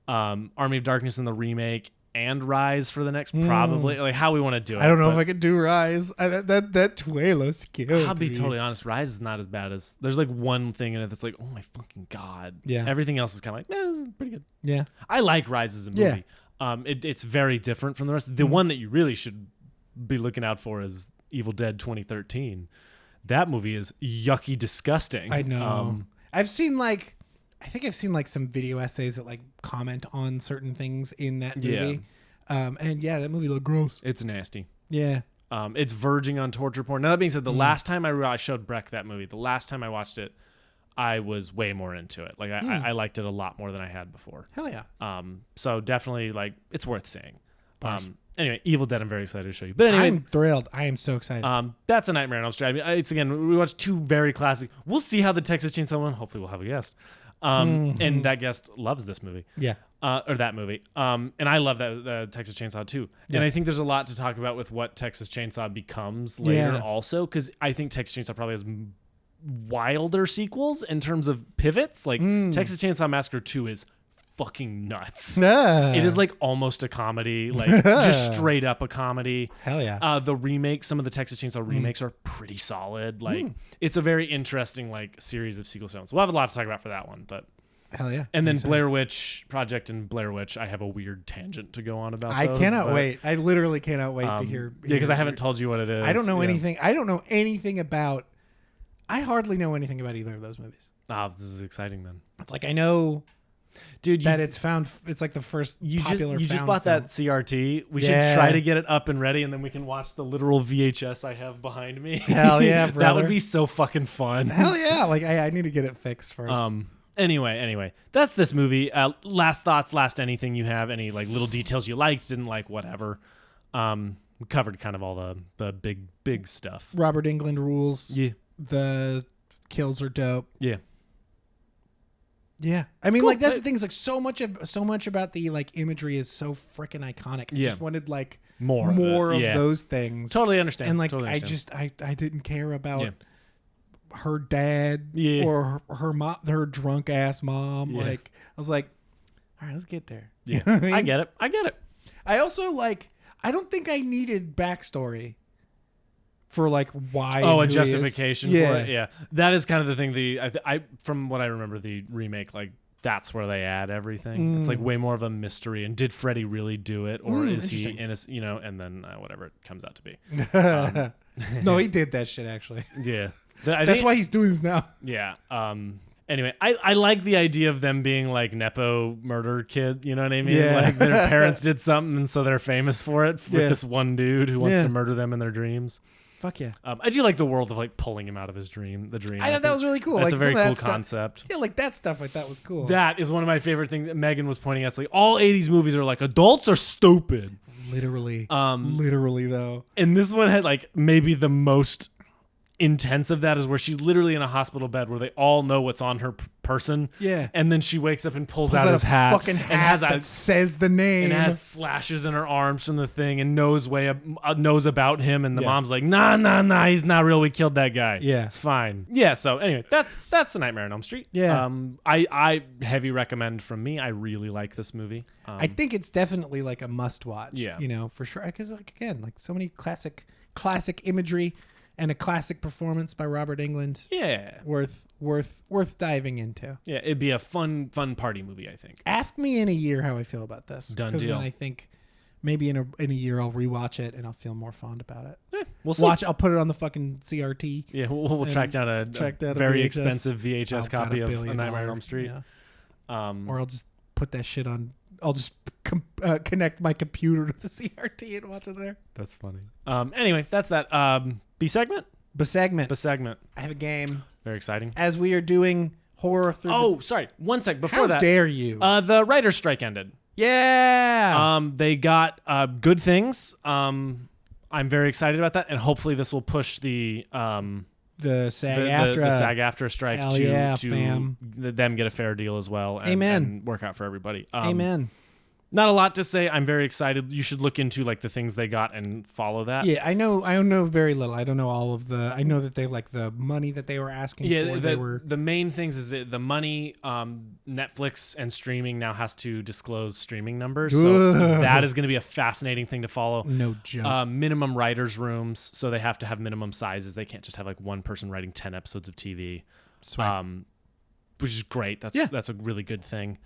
Army of Darkness and the remake and Rise for the next probably like how we want to do it.
I don't know if I could do Rise. That Tuelo skill.
I'll be totally honest. Rise is not as bad as there's like one thing in it that's like, oh my fucking god.
Yeah.
Everything else is kind of like, this is pretty good.
Yeah.
I like Rise as a movie. It's very different from the rest. The one that you really should be looking out for is Evil Dead 2013. That movie is yucky, disgusting.
I know. I think I've seen like some video essays that like comment on certain things in that movie. And that movie looked gross.
It's nasty.
Yeah.
It's verging on torture porn. Now that being said, the last time I showed Breck that movie, the last time I watched it, I was way more into it. Like I liked it a lot more than I had before.
Hell yeah.
So definitely like it's worth seeing. Anyway, Evil Dead, I'm very excited to show you. But anyway,
I'm thrilled. I am so excited.
That's A Nightmare on Elm Street. I mean, it's again, we watched 2 very classic. We'll see how the Texas Chainsaw one. Hopefully, we'll have a guest. And that guest loves this movie.
Yeah.
Or that movie. And I love that the Texas Chainsaw too. And I think there's a lot to talk about with what Texas Chainsaw becomes later also, because I think Texas Chainsaw probably has wilder sequels in terms of pivots. Like Texas Chainsaw Massacre 2 is fucking nuts. It is like almost a comedy, like just straight up a comedy.
Hell yeah.
The remakes, some of the Texas Chainsaw remakes are pretty solid. Like it's a very interesting like series of sequel films. We'll have a lot to talk about for that one, but
hell yeah.
And then Blair Witch Project and Blair Witch, I have a weird tangent to go on about.
I cannot wait. I literally cannot wait to hear.
Yeah, because I haven't told you what it is.
I don't know anything. I don't know anything about. I hardly know anything about either of those movies.
This is exciting then.
It's like I know.
Dude,
that it's like the first popular.
You just bought that CRT. We should try to get it up and ready, and then we can watch the literal VHS I have behind me.
Hell yeah, brother!
That would be so fucking fun.
Hell yeah! Like I need to get it fixed first.
Anyway, that's this movie. Last thoughts, last anything you have, any like little details you liked, didn't like, whatever. We covered kind of all the big stuff.
Robert Englund rules.
Yeah.
The kills are dope.
Yeah.
Yeah, I mean, cool. Like that's the thing is like so much about the like imagery is so freaking iconic. I just wanted like more of those things.
Totally understand.
And like
totally
I didn't care about her dad or her mom, her drunk ass mom. Yeah. Like I was like, all right, let's get there.
Yeah,
you know what I mean?
I get it.
I also like. I don't think I needed backstory for like why.
Oh, a justification for it. Yeah, that is kind of the thing. I from what I remember, the remake, like that's where they add everything. It's like way more of a mystery. And did Freddy really do it, or is he innocent? You know, and then whatever it comes out to be.
No, he did that shit actually.
Yeah,
that's why he's doing this now.
Yeah. Anyway, I like the idea of them being like Nepo murder kid. You know what I mean?
Yeah.
Like their parents did something, and so they're famous for it with this one dude who wants to murder them in their dreams.
Fuck yeah.
I do like the world of like pulling him out of his dream. The dream.
I thought that was really cool.
That's
like,
a very cool concept.
Yeah, like that stuff I thought was cool.
That is one of my favorite things that Megan was pointing out. It's like all 80s movies are like adults are stupid.
literally though.
And this one had like maybe the most intense of that is where she's literally in a hospital bed where they all know what's on her person.
Yeah.
And then she wakes up and pulls out his hat.
Fucking hat and has that says the name.
And has slashes in her arms from the thing and knows about him. And the mom's like, nah, he's not real. We killed that guy.
Yeah.
It's fine. Yeah. So anyway, that's A Nightmare on Elm Street.
Yeah.
I heavy recommend from me. I really like this movie.
I think it's definitely like a must watch.
Yeah.
You know, for sure. Because like, again, like so many classic imagery. And a classic performance by Robert Englund.
Yeah.
Worth diving into.
Yeah, it'd be a fun party movie, I think.
Ask me in a year how I feel about this.
Done deal.
Because then I think maybe in a year I'll rewatch it and I'll feel more fond about it.
We'll see.
I'll put it on the fucking CRT.
Yeah, we'll track down a very expensive VHS copy of A Nightmare on Elm Street.
Yeah. Or I'll just put that shit on. I'll just connect my computer to the CRT and watch it there.
That's funny. Anyway, that's that. B-segment?
B-segment. I have a game.
Very exciting.
As we are doing horror through
sorry. 1 sec. Before that.
How dare you?
The writer's strike ended.
Yeah.
They got good things. I'm very excited about that. And hopefully this will push the SAG-AFTRA strike to them get a fair deal as well. And work out for everybody.
Amen.
Not a lot to say. I'm very excited. You should look into like the things they got and follow that.
Yeah, I know very little. I don't know all of the. I know that they like the money that they were asking for.
The main things is that the money. Netflix and streaming now has to disclose streaming numbers, so that is going to be a fascinating thing to follow.
No joke.
Minimum writers' rooms, so they have to have minimum sizes. They can't just have like one person writing 10 episodes of TV. Which is great. That's a really good thing.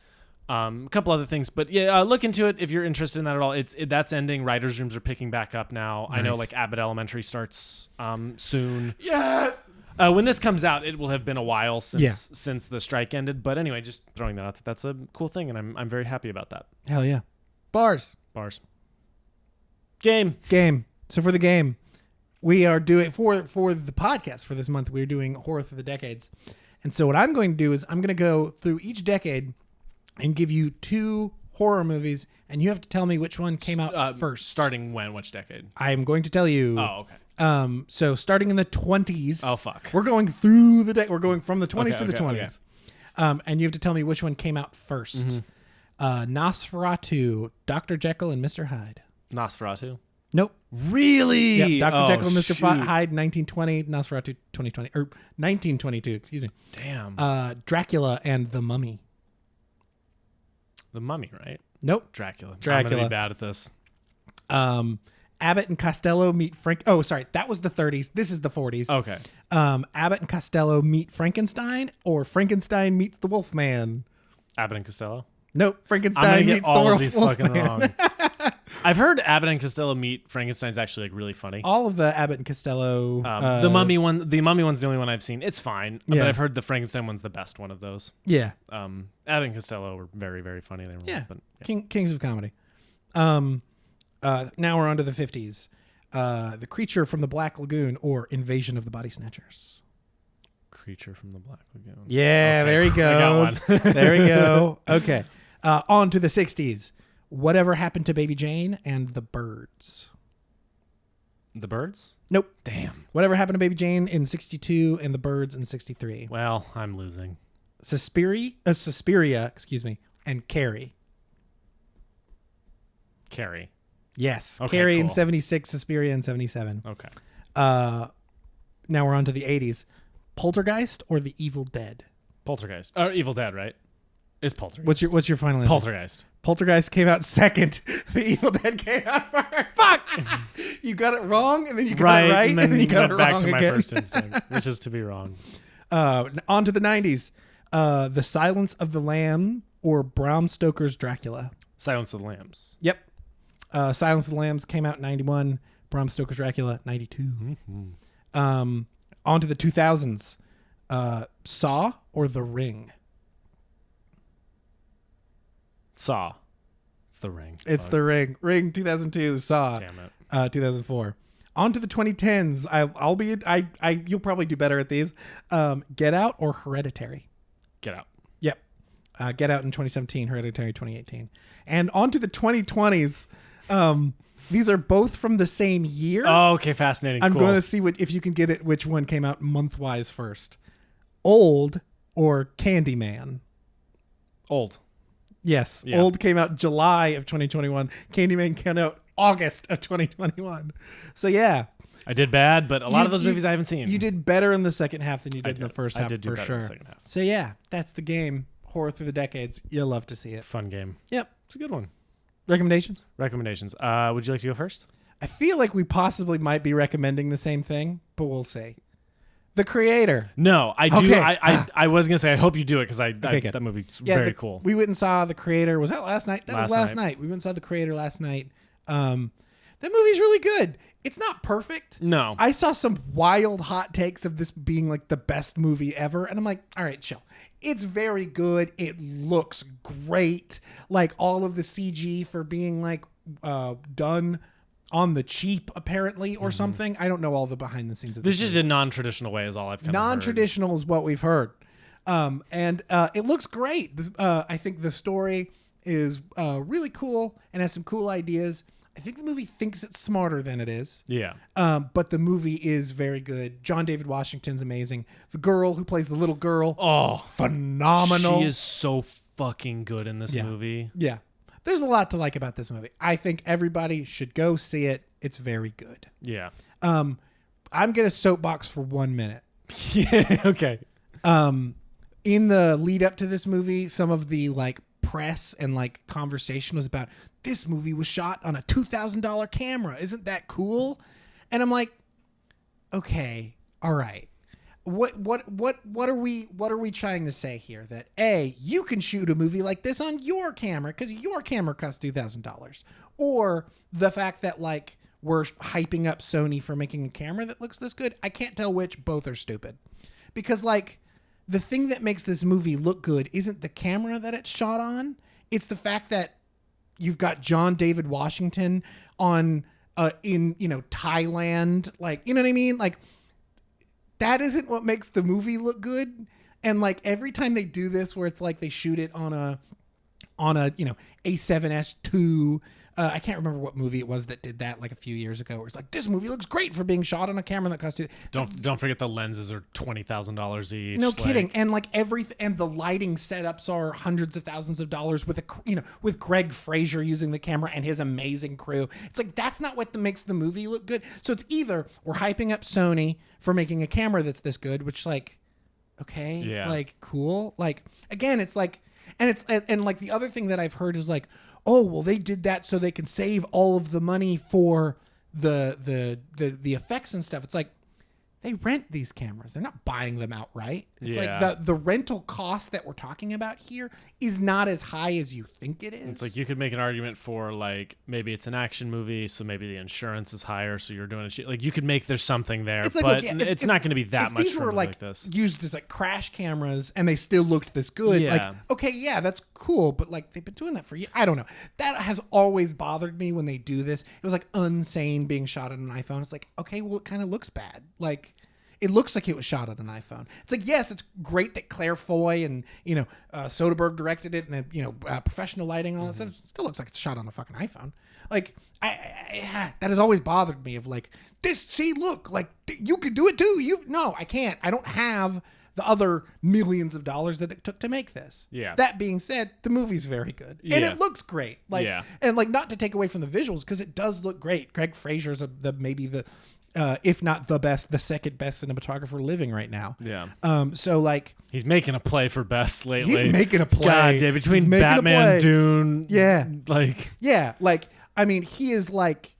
A couple other things, but look into it if you're interested in that at all. That's ending. Writers' rooms are picking back up now. Nice. I know like Abbott Elementary starts soon.
Yes.
When this comes out, it will have been a while since the strike ended. But anyway, just throwing that out. That's a cool thing, and I'm very happy about that.
Hell yeah. Bars.
Game.
So for the game, we are doing for the podcast for this month. We're doing horror through the decades, and so what I'm going to do is I'm going to go through each decade and give you 2 horror movies, and you have to tell me which one came out first.
Starting when? Which decade?
I'm going to tell you.
Oh, okay.
So starting in the 20s.
Oh, fuck.
We're going through the we're going from the 20s to the 20s.
Okay.
And you have to tell me which one came out first. Mm-hmm. Nosferatu, Dr. Jekyll and Mr. Hyde.
Nosferatu?
Nope.
Really?
Yep. Dr. Jekyll and Mr. Hyde, 1920. Nosferatu, 2020. Or 1922, excuse me.
Damn.
Dracula and the Mummy.
The Mummy, right?
Nope.
Dracula. I'm gonna be bad at this.
Abbott and Costello meet Frank. Oh, sorry. That was the 30s. This is the 40s.
Okay.
Abbott and Costello meet Frankenstein, or Frankenstein meets the Wolfman.
Abbott and Costello?
Nope. Frankenstein meets the Wolfman.
Of these fucking wrong. I've heard Abbott and Costello meet Frankenstein's actually like really funny.
All of the Abbott and Costello.
The Mummy one. The Mummy one's the only one I've seen. It's fine, but I've heard the Frankenstein one's the best one of those.
Yeah.
Abbott and Costello were very, very funny. They were, but,
Kings of comedy. Now we're on to the 50s. The Creature from the Black Lagoon, or Invasion of the Body Snatchers.
Creature from the Black Lagoon.
Yeah, okay. There he goes.
I got one.
There we go. Okay. On to the 60s. Whatever Happened to Baby Jane and The Birds.
The Birds?
Nope.
Damn.
Whatever Happened to Baby Jane in 62 and The Birds in 63.
Well, I'm losing.
Suspiria, and Carrie.
Carrie.
Yes.
Okay,
Carrie
cool.
in 76, Suspiria in 77.
Okay.
Now we're on to the 80s. Poltergeist or The Evil Dead?
Poltergeist. Evil Dead, right? It's Poltergeist.
What's your final answer?
Poltergeist.
Poltergeist came out second. The Evil Dead came out first. Fuck! You got it wrong, and then you got it right, and then you got it
back
wrong
to my
again.
first instinct, which is to be wrong.
On to the 90s. The Silence of the Lamb or Bram Stoker's Dracula?
Silence of the Lambs.
Yep. Silence of the Lambs came out in 91. Bram Stoker's Dracula, 92.
Mm-hmm.
On to the 2000s. Saw or The Ring?
Saw. It's The Ring.
It's The Ring. Ring 2002. Saw.
Damn it.
2004. On to the 2010s. You'll probably do better at these. Get Out or Hereditary?
Get Out.
Yep. Get Out in 2017. Hereditary 2018. And on to the 2020s. These are both from the same year.
Oh, okay, fascinating.
I'm
cool.
going to see if you can get it. Which one came out month-wise first? Old or Candyman?
Old.
Yes,
Yeah.
Old came out July of 2021. Candyman came out August of 2021. So yeah,
I did bad, but a lot of those movies I haven't seen.
You did better in the second half than you did in the first half.
I did do
for
better
sure.
in the second half.
So yeah, that's the game. Horror Through the Decades. You'll love to see it.
Fun game.
Yep.
It's a good one.
Recommendations?
Recommendations. Would you like to go first?
I feel like we possibly might be recommending the same thing, but we'll see. The Creator.
No, I do.
Okay.
I was gonna say I hope you do it because
good.
that movie's very cool.
We went and saw The Creator. Was that last night? That was last
night.
night. We went and saw The Creator last night. That movie's really good. It's not perfect.
No.
I saw some wild hot takes of this being like the best movie ever, and I'm like, all right, chill. It's very good. It looks great. Like all of the CG for being like done on the cheap, apparently, or something. I don't know all the behind the scenes of
This is
movie.
just a non-traditional way, is all I've kind of heard.
Non-traditional is what we've heard. And it looks great. I think the story is really cool and has some cool ideas. I think the movie thinks it's smarter than it is.
Yeah.
But the movie is very good. John David Washington's amazing. The girl who plays the little girl, phenomenal.
She is so fucking good in this movie.
Yeah. There's a lot to like about this movie. I think everybody should go see it. It's very good.
Yeah.
I'm going to soapbox for 1 minute.
Yeah. Okay.
In the lead up to this movie, some of the like press and like conversation was about this movie was shot on a $2,000 camera. Isn't that cool? And I'm like, okay, all right. What are we trying to say here? That A, you can shoot a movie like this on your camera because your camera costs $2,000, or the fact that like we're hyping up Sony for making a camera that looks this good. I can't tell which. Both are stupid, because like the thing that makes this movie look good isn't the camera that it's shot on. It's the fact that you've got John David Washington on in Thailand, like, you know what I mean? Like, that isn't what makes the movie look good. And like every time they do this, where it's like they shoot it on a A7S II. I can't remember what movie it was that did that like a few years ago. Where it's like, this movie looks great for being shot on a camera that costs.
Don't forget the lenses are $20,000 each.
No kidding. And like and the lighting setups are hundreds of thousands of dollars with with Greg Fraser using the camera and his amazing crew. It's like, that's not what makes the movie look good. So it's either we're hyping up Sony for making a camera that's this good, which like, okay,
yeah,
like cool. Like again, it's like, and like the other thing that I've heard is like, oh, well, they did that so they can save all of the money for the effects and stuff. It's like, they rent these cameras. They're not buying them outright. It's like the rental cost that we're talking about here is not as high as you think it is.
It's like you could make an argument for like maybe it's an action movie, so maybe the insurance is higher, so you're doing it. Like you could make there's something there,
it's like,
but
look,
it's not going to be that much.
These
for
were
like this
used as like crash cameras, and they still looked this good.
Yeah.
Like, okay, yeah, that's cool, but like they've been doing that for years. I don't know. That has always bothered me when they do this. It was like Unsane being shot on an iPhone. It's like, okay, well, it kind of looks bad. Like, it looks like it was shot on an iPhone. It's like, yes, it's great that Claire Foy and Soderbergh directed it, and professional lighting and all that stuff. It still looks like it's shot on a fucking iPhone. Like, I that has always bothered me. Of like, this. See, look, like you could do it too. No, I can't. I don't have the other millions of dollars that it took to make this.
Yeah.
That being said, the movie's very good, and it looks great. Like, and like not to take away from the visuals, because it does look great. Greg Fraser's maybe the if not the best, the second best cinematographer living right now.
Yeah.
So like
he's making a play for best lately.
He's making a play.
God, Dave, between Batman, Dune.
Yeah.
Like
like I mean, he is like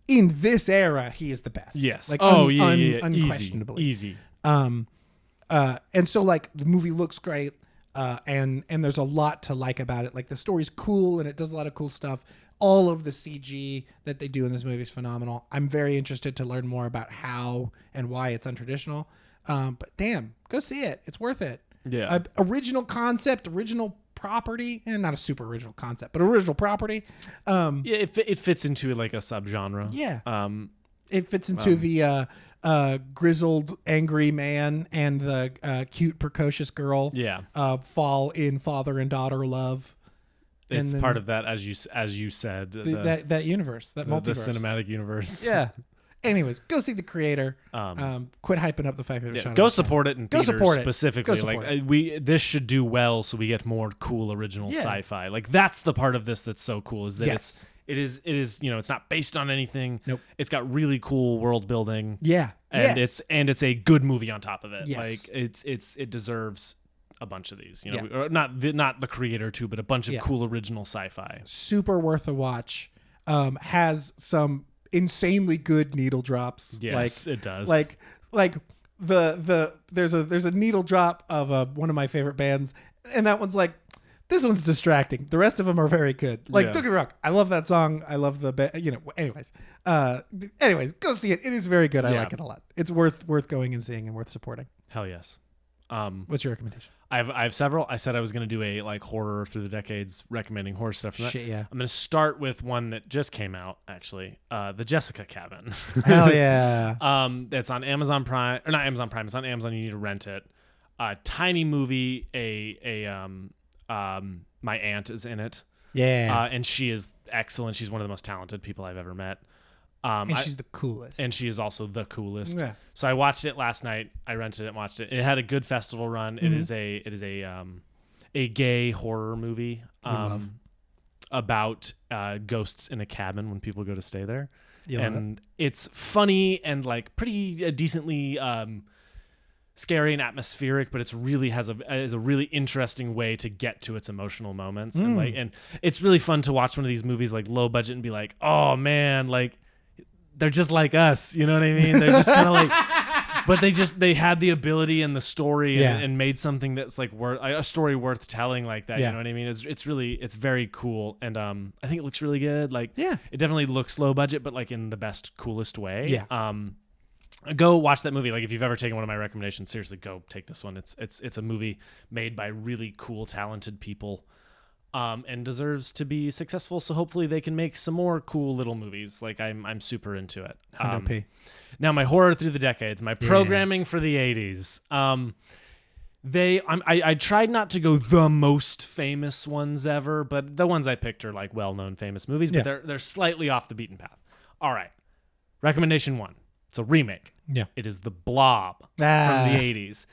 in this era, he is the best.
Yes.
Like
unquestionably. Easy.
And so like the movie looks great. And there's a lot to like about it. Like the story's cool and it does a lot of cool stuff. All of the CG that they do in this movie is phenomenal. I'm very interested to learn more about how and why it's untraditional. But damn, go see it. It's worth it.
Yeah.
Original concept, original property, and not a super original concept, but original property.
It fits into like a subgenre.
Yeah. It fits into the grizzled, angry man and the cute, precocious girl.
Yeah.
Fall in father and daughter love.
It's
then
part of that, as you said,
that universe, that multiverse,
the cinematic universe.
Yeah. Anyways, go see The Creator. Quit hyping up the fact that it's
go support it in
go
theaters
support it.
specifically.
Go support it.
This should do well, so we get more cool original sci-fi. Like that's the part of this that's so cool is that it is it's not based on anything.
Nope.
It's got really cool world building.
Yeah.
And it's a good movie on top of it.
Yes.
Like it deserves a bunch of these. Or not the Creator too, but a bunch of cool original sci-fi.
Super worth a watch. Has some insanely good needle drops.
Yes, it does.
Like there's a needle drop of one of my favorite bands, and that one's like, this one's distracting. The rest of them are very good. Like, don't get me wrong, I love that song. I love the anyways, go see it. It is very good. I like it a lot. It's worth going and seeing and worth supporting.
Hell yes.
What's your recommendation?
I have several. I said I was going to do a horror through the decades, recommending horror stuff from that.
Shit, yeah.
I'm going to start with one that just came out, actually. The Jessica Cabin.
Hell yeah.
It's on Amazon Prime, or not Amazon Prime. It's on Amazon. You need to rent it. Tiny movie. My aunt is in it.
Yeah.
And she is excellent. She's one of the most talented people I've ever met.
And she's the coolest.
And she is also the coolest.
Yeah.
So I watched it last night. I rented it and watched it. It had a good festival run.
Mm-hmm.
It is a gay horror movie about ghosts in a cabin when people go to stay there. It's funny and like pretty decently scary and atmospheric, but it's really is a really interesting way to get to its emotional moments. And it's really fun to watch one of these movies like low budget and be like, oh man, like they're just like us, you know what I mean? They're just kind of like, but they had the ability and the story and made something that's like a story worth telling like that. You know what I mean? It's very cool. And I think it looks really good. Like, it definitely looks low budget, but like in the best, coolest way.
Yeah.
Go watch that movie. Like if you've ever taken one of my recommendations, seriously, go take this one. It's a movie made by really cool, talented people. And deserves to be successful. So hopefully they can make some more cool little movies. Like I'm super into it. Now my horror through the decades, my programming for the 80s. I tried not to go the most famous ones ever, but the ones I picked are like well-known famous movies, but they're slightly off the beaten path. All right. Recommendation 1. It's a remake.
Yeah.
It is The Blob from the 80s.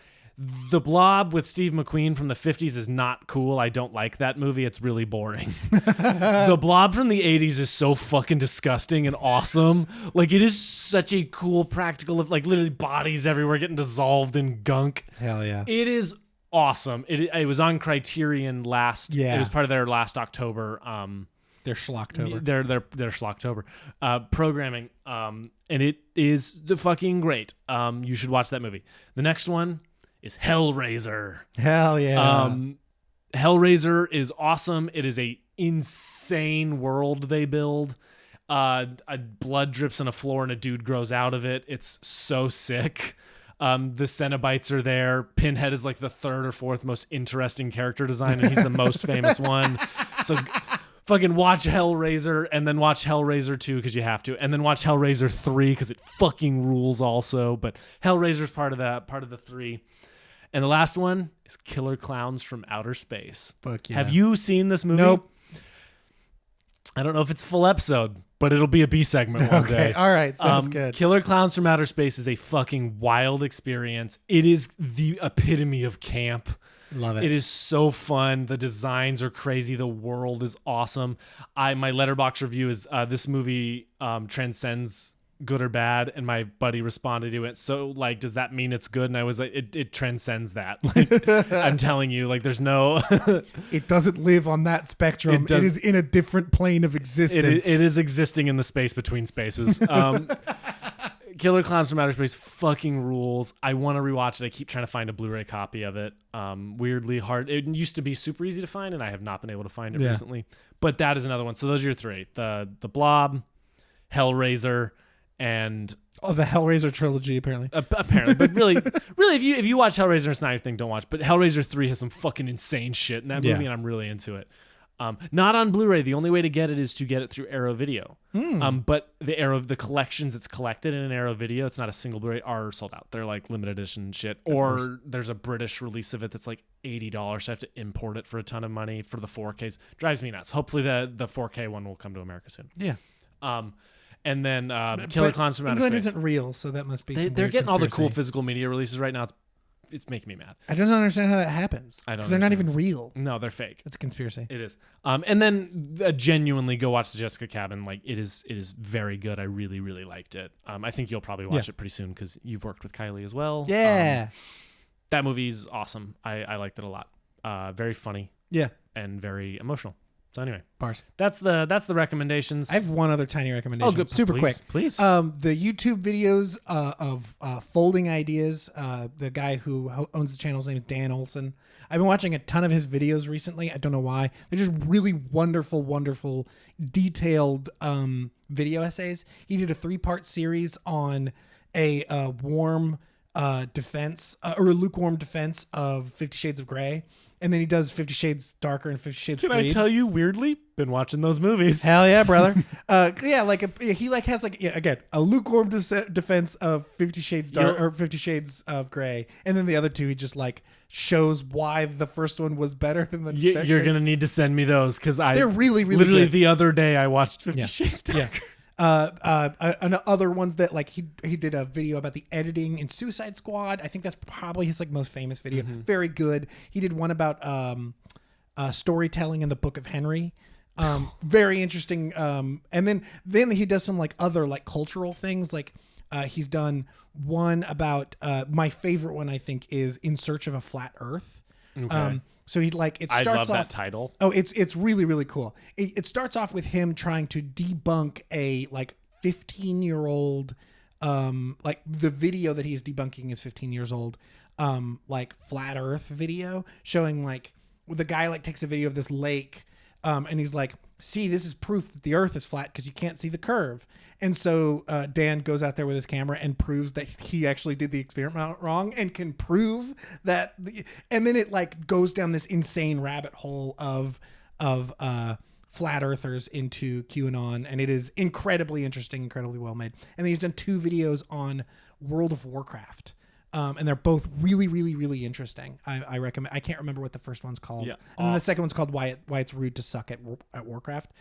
The Blob with Steve McQueen from the 50s is not cool. I don't like that movie. It's really boring. The Blob from the 80s is so fucking disgusting and awesome. Like, it is such a cool practical, like, literally bodies everywhere getting dissolved in gunk.
Hell yeah.
It is awesome. It was on Criterion last.
Yeah.
It was part of their last October.
Their Schlocktober.
Their Schlocktober programming. And it is fucking great. You should watch that movie. The next one is Hellraiser.
Hell yeah.
Hellraiser is awesome. It is a insane world they build. A blood drips on a floor and a dude grows out of it. It's so sick. The Cenobites are there. Pinhead is like the third or fourth most interesting character design, and he's the most famous one. So fucking watch Hellraiser and then watch Hellraiser 2 because you have to, and then watch Hellraiser 3 because it fucking rules also. But Hellraiser's part of the 3. And the last one is Killer Clowns from Outer Space.
Fuck yeah.
Have you seen this movie?
Nope.
I don't know if it's a full episode, but it'll be a B segment one day.
Okay, all right, sounds good.
Killer Clowns from Outer Space is a fucking wild experience. It is the epitome of camp.
Love it.
It is so fun. The designs are crazy. The world is awesome. My Letterboxd review is this movie transcends good or bad, and my buddy responded to it, so like, does that mean it's good? And I was like, it transcends that. Like, I'm telling you, like, there's no
it doesn't live on that spectrum. It is in a different plane of existence.
It is existing in the space between spaces. Killer Clowns from Outer Space fucking rules. I want to rewatch it. I keep trying to find a Blu-ray copy of it. Weirdly hard. It used to be super easy to find, and I have not been able to find it recently. But that is another one. So those are your 3: the Blob, Hellraiser, and
the Hellraiser trilogy, apparently.
Apparently, but really, if you watch Hellraiser, it's not your thing. Don't watch. But Hellraiser 3 has some fucking insane shit in that movie, and I'm really into it. Not on Blu-ray. The only way to get it is to get it through Arrow Video. But the collections it's collected in an Arrow Video, it's not a single Blu-ray, are sold out. They're like limited edition shit. Or there's a British release of it that's like $80. So I have to import it for a ton of money for the 4Ks. Drives me nuts. Hopefully the 4K one will come to America soon.
Yeah.
And then Killer Clowns from Outer
England
Space.
isn't real, so that must be.
They're getting all the cool physical media releases right now. It's making me mad.
I don't understand how that happens.
I don't.
Because they're not even real.
No, they're fake.
It's a conspiracy.
It is. And then genuinely go watch the Jessica Cabin. Like it is very good. I really, really liked it. I think you'll probably watch it pretty soon because you've worked with Kylie as well.
Yeah.
That movie's awesome. I liked it a lot. Very funny.
Yeah.
And very emotional. So anyway,
bars.
That's the recommendations.
I have one other tiny recommendation.
Oh, good.
Super quick,
please.
The YouTube videos of folding ideas. The guy who owns the channel's name is Dan Olson. I've been watching a ton of his videos recently. I don't know why. They're just really wonderful, detailed video essays. He did a 3-part series on a warm defense or a lukewarm defense of 50 Shades of Grey. And then he does 50 Shades Darker and 50 Shades
Can
Freed.
I tell you, weirdly, been watching those movies.
Hell yeah, brother. He has again a lukewarm defense of 50 Shades Dark or 50 Shades of Grey, and then the other two he just like shows why the first one was better than the.
You're gonna need to send me those because
they're really
literally
good.
The other day I watched 50 Shades Darker.
Yeah. And other ones that like he did a video about the editing in Suicide Squad. I think that's probably his like most famous video. Very good. He did one about storytelling in the Book of Henry. Very interesting. And then he does some like other like cultural things. Like he's done one about my favorite one I think is In Search of a Flat Earth.
Okay.
So he like it starts
I love
off,
that title.
Oh, it's really cool. It starts off with him trying to debunk a like 15-year-old like the video that he's debunking is 15 years old like flat earth video showing like the guy like takes a video of this lake and he's like, see, this is proof that the earth is flat because you can't see the curve. And so Dan goes out there with his camera and proves that he actually did the experiment wrong and can prove that. And then it like goes down this insane rabbit hole of flat earthers into QAnon. And it is incredibly interesting, incredibly well made. And then he's done 2 videos on World of Warcraft. And they're both really interesting. I recommend. I can't remember what the first one's called.
Yeah.
And then the second one's called Why It's Rude to Suck at Warcraft.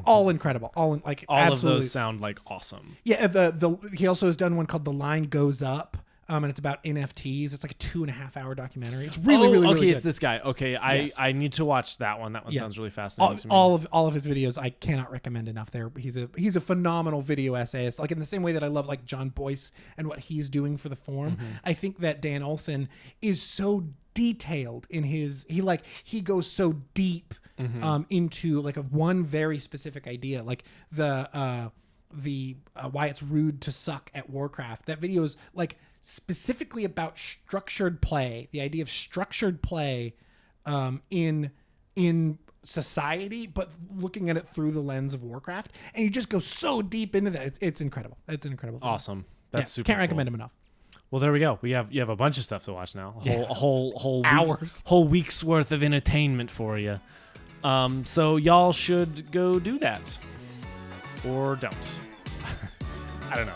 All incredible. All
absolutely. Of those sound like awesome.
Yeah. He also has done one called The Line Goes Up. And it's about NFTs. It's like a 2.5-hour documentary. It's really
okay,
good.
It's this guy. Okay,
Yes.
I need to watch that one. That one sounds really fascinating to me.
All of his videos I cannot recommend enough. He's a phenomenal video essayist. Like in the same way that I love like John Boyce and what he's doing for the form. I think that Dan Olson is so detailed in he goes so deep into like one very specific idea. Like the why it's rude to suck at Warcraft. That video is like specifically about structured play, the idea of structured play in society, but looking at it through the lens of Warcraft. And you just go so deep into that. It's incredible. It's an incredible thing.
Awesome. That's super
Can't
cool.
recommend him enough.
Well, there we go. You have a bunch of stuff to watch now. A whole
Hours.
Whole week's worth of entertainment for you. So y'all should go do that. Or don't. I don't know.